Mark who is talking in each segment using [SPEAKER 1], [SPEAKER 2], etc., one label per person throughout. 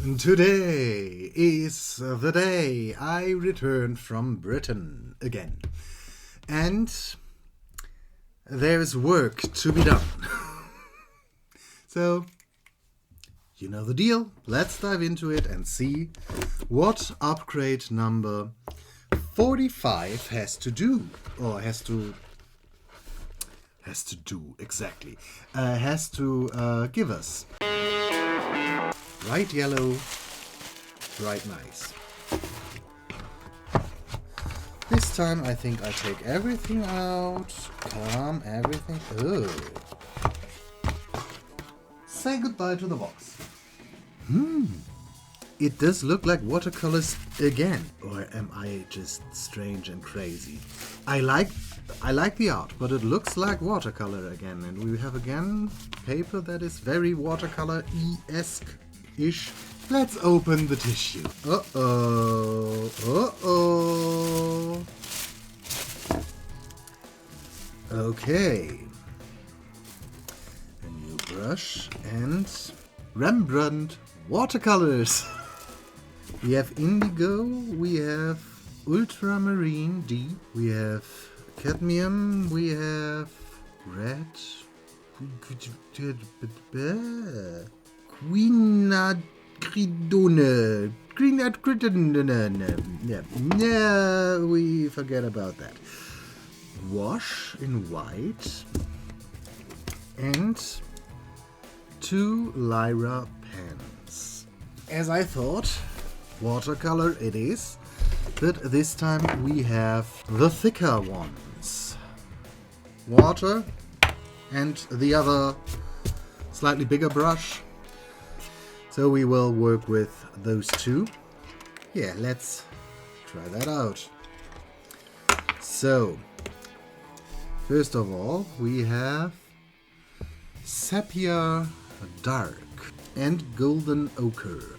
[SPEAKER 1] Today is the day I returned from Britain again. And there's work to be done. So, you know the deal. Let's dive into it and see what upgrade number 45 has to do. Or has to give us. Bright yellow, bright nice. This time I think I take everything out. Calm everything. Oh. Say goodbye to the box. It does look like watercolors again. Or am I just strange and crazy? I like the art, but it looks like watercolor again. And we have again paper that is very watercolor-esque. Ish. Let's open the tissue. Uh-oh. Uh-oh. Okay. A new brush and Rembrandt watercolors. We have indigo, we have ultramarine deep, we have cadmium, we have red. Yeah, we forget about that. Wash in white and 2 Lyra pens. As I thought, watercolor it is, but this time we have the thicker ones. Water and the other slightly bigger brush. So we will work with those two. Yeah, let's try that out. So, first of all, we have sepia dark and golden ochre.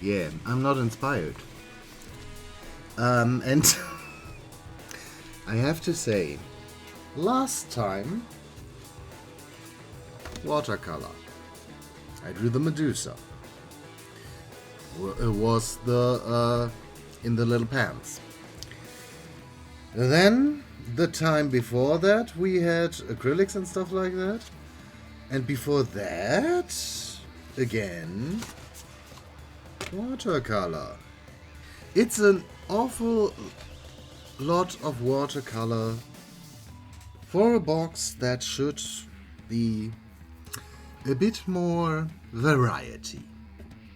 [SPEAKER 1] Yeah, I'm not inspired. And I have to say, last time, watercolor. I drew the Medusa. It was the in the little pants. Then the time before that, we had acrylics and stuff like that. And before that, again, watercolor. It's an awful lot of watercolor for a box that should be a bit more variety.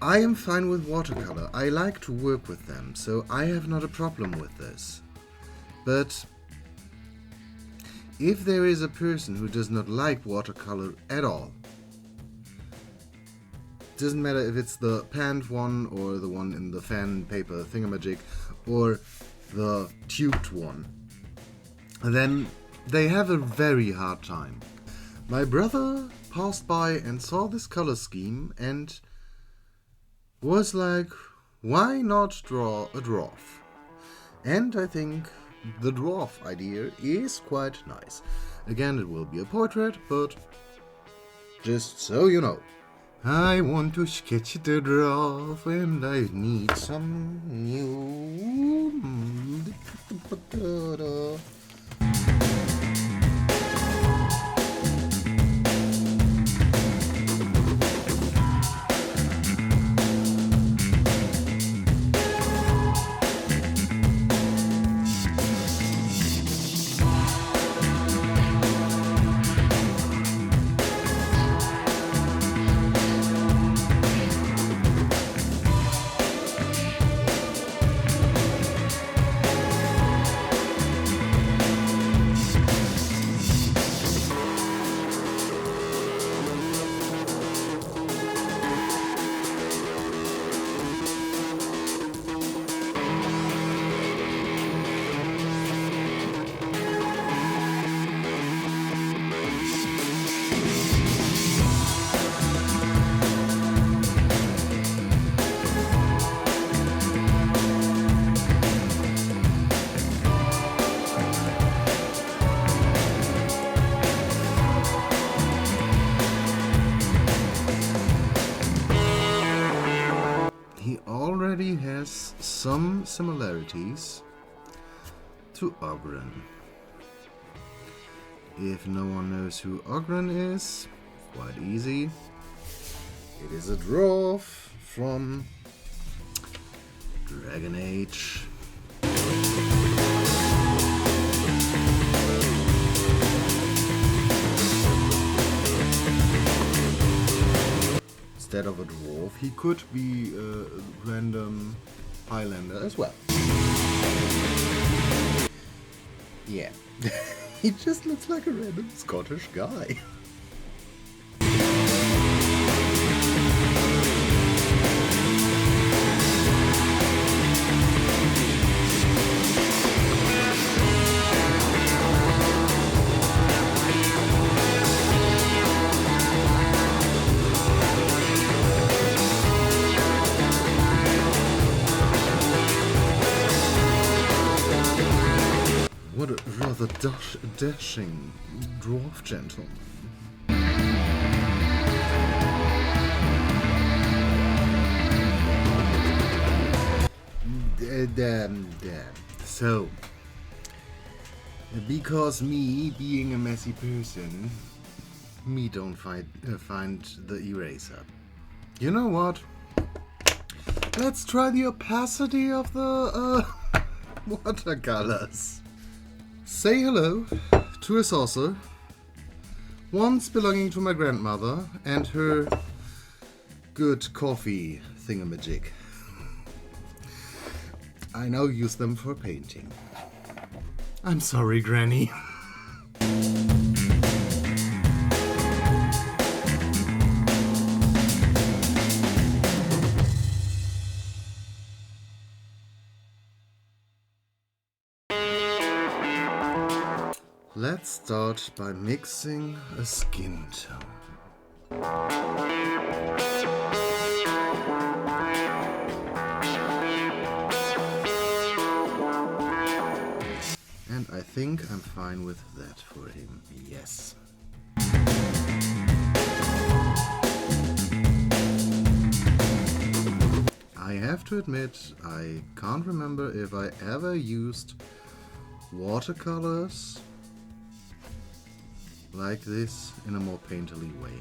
[SPEAKER 1] I am fine with watercolor. I like to work with them, so I have not a problem with this. But if there is a person who does not like watercolor at all, doesn't matter if it's the panned one or the one in the fan paper thingamajig or the tubed one, then they have a very hard time. My brother passed by and saw this color scheme and was like, why not draw a dwarf? And I think the dwarf idea is quite nice. Again, it will be a portrait, but just so you know. I want to sketch the dwarf and I need some new... already has some similarities to Ogren. If no one knows who Ogren is, quite easy. It is a dwarf from Dragon Age. Instead of a dwarf, he could be a random Highlander as well. Yeah, he just looks like a random Scottish guy. What a rather dashing dwarf gentleman. So, because me being a messy person, me don't find the eraser. You know what? Let's try the opacity of the watercolors. Say hello to a saucer, once belonging to my grandmother and her good coffee thingamajig. I now use them for painting. I'm sorry, Granny. Let's start by mixing a skin tone. And I think I'm fine with that for him, yes. I have to admit, I can't remember if I ever used watercolors like this in a more painterly way.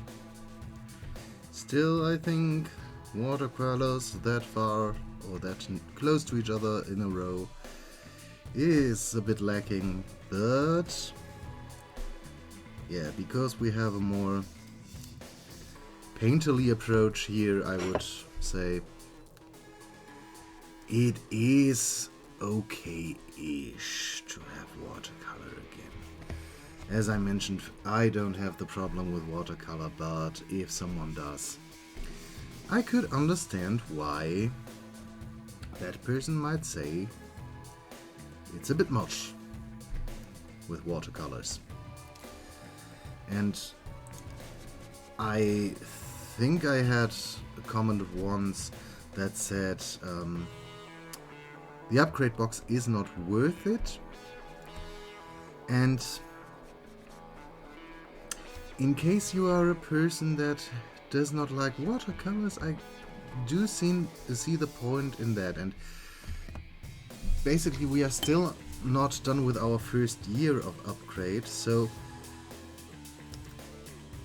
[SPEAKER 1] Still, I think watercolors that far or that close to each other in a row is a bit lacking, but yeah, because we have a more painterly approach here, I would say it is okay-ish to have watercolor again. As I mentioned, I don't have the problem with watercolor, but if someone does, I could understand why that person might say it's a bit much with watercolors. And I think I had a comment once that said the upgrade box is not worth it. And in case you are a person that does not like watercolors, I do see the point in that. And basically we are still not done with our first year of upgrade, so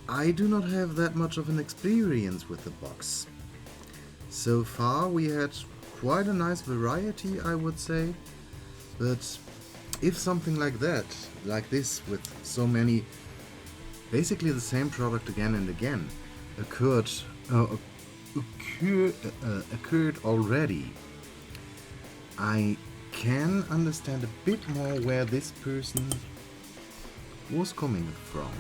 [SPEAKER 1] I do not have that much of an experience with the box. So far we had quite a nice variety, I would say, but if something like that, like this, with so many, basically the same product again and again, occurred already, I can understand a bit more where this person was coming from.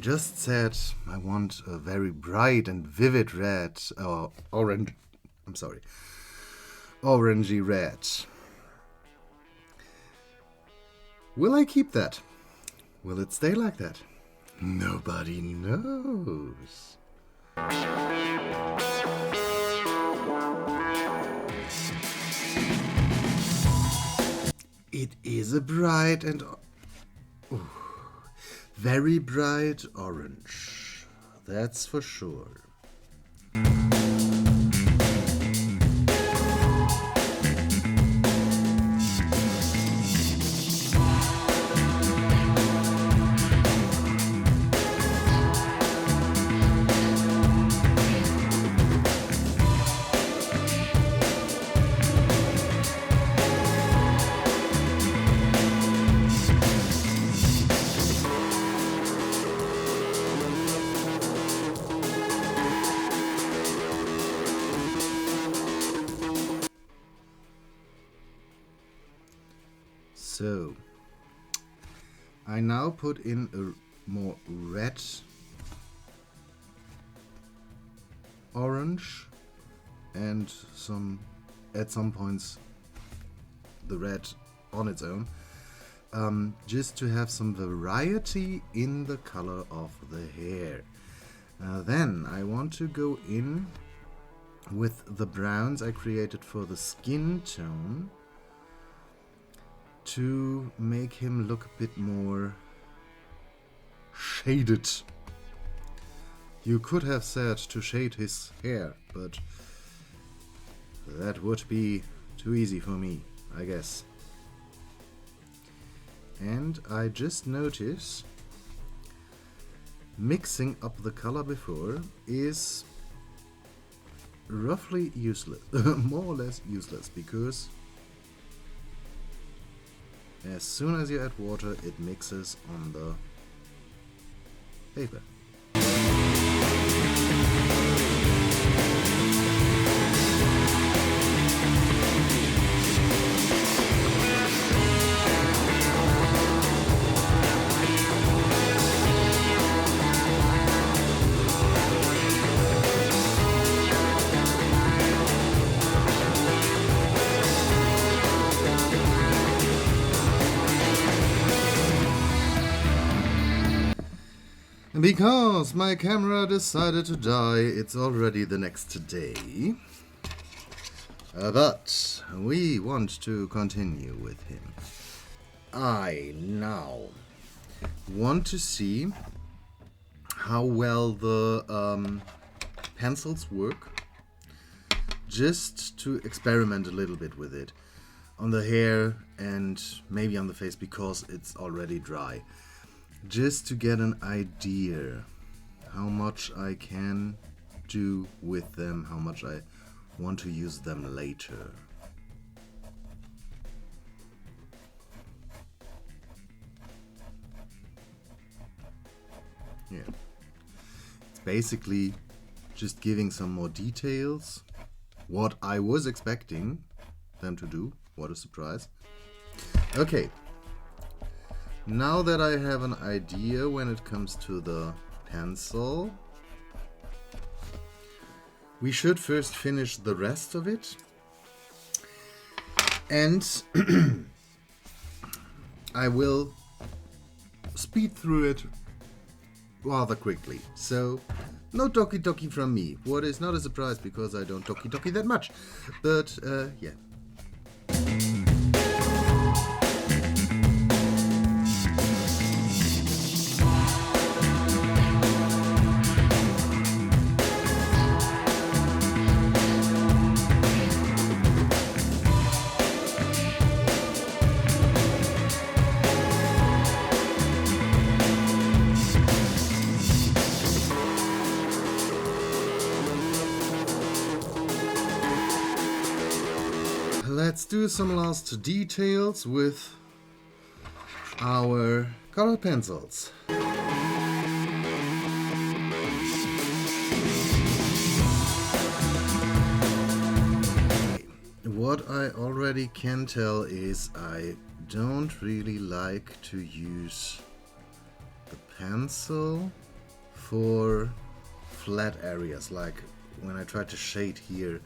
[SPEAKER 1] just said I want a very bright and vivid red, orange, I'm sorry, orangey red. Will I keep that? Will it stay like that? Nobody knows. It is a bright and very bright orange. That's for sure. So, I now put in a more red orange and at some points the red on its own, just to have some variety in the color of the hair. Then I want to go in with the browns I created for the skin tone to make him look a bit more shaded. You could have said to shade his hair, but that would be too easy for me, I guess. And I just noticed mixing up the color before is roughly useless, more or less useless, because as soon as you add water, it mixes on the paper. Because my camera decided to die, it's already the next day. But we want to continue with him. I now want to see how well the pencils work, just to experiment a little bit with it on the hair and maybe on the face, because it's already dry. Just to get an idea how much I can do with them, how much I want to use them later. Yeah. It's basically just giving some more details. What I was expecting them to do. What a surprise. Okay. Now that I have an idea when it comes to the pencil, we should first finish the rest of it. And I will speed through it rather quickly. So, no talkie-talkie from me. What is not a surprise, because I don't talkie-talkie that much. But, yeah. Let's do some last details with our color pencils. What I already can tell is I don't really like to use the pencil for flat areas, like when I try to shade here,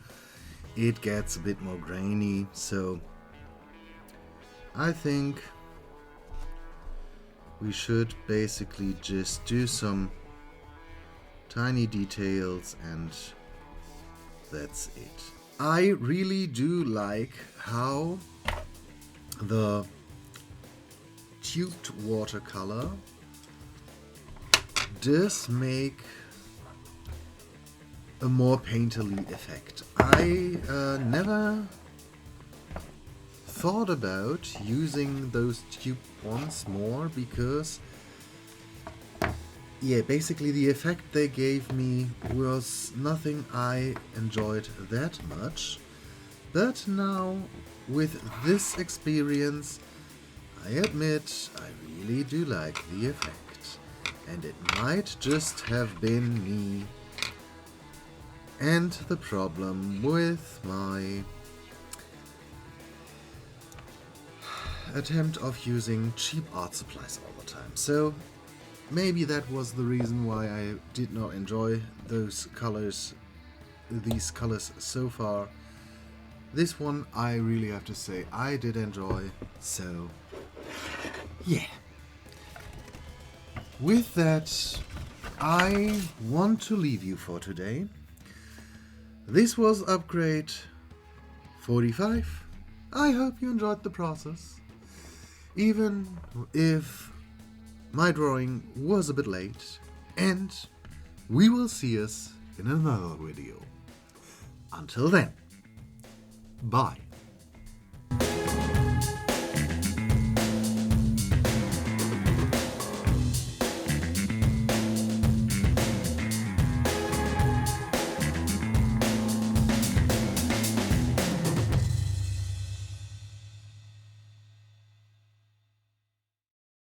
[SPEAKER 1] it gets a bit more grainy, so I think we should basically just do some tiny details and that's it. I really do like how the tubed watercolor does make a more painterly effect. I never thought about using those tube ones more because, yeah, basically the effect they gave me was nothing I enjoyed that much. But now, with this experience, I admit I really do like the effect. And it might just have been me and the problem with my attempt of using cheap art supplies all the time. So maybe that was the reason why I did not enjoy these colors so far. This one I really have to say I did enjoy, so yeah. With that, I want to leave you for today. This was upgrade 45. I hope you enjoyed the process. Even if my drawing was a bit late, and we will see us in another video. Until then, bye.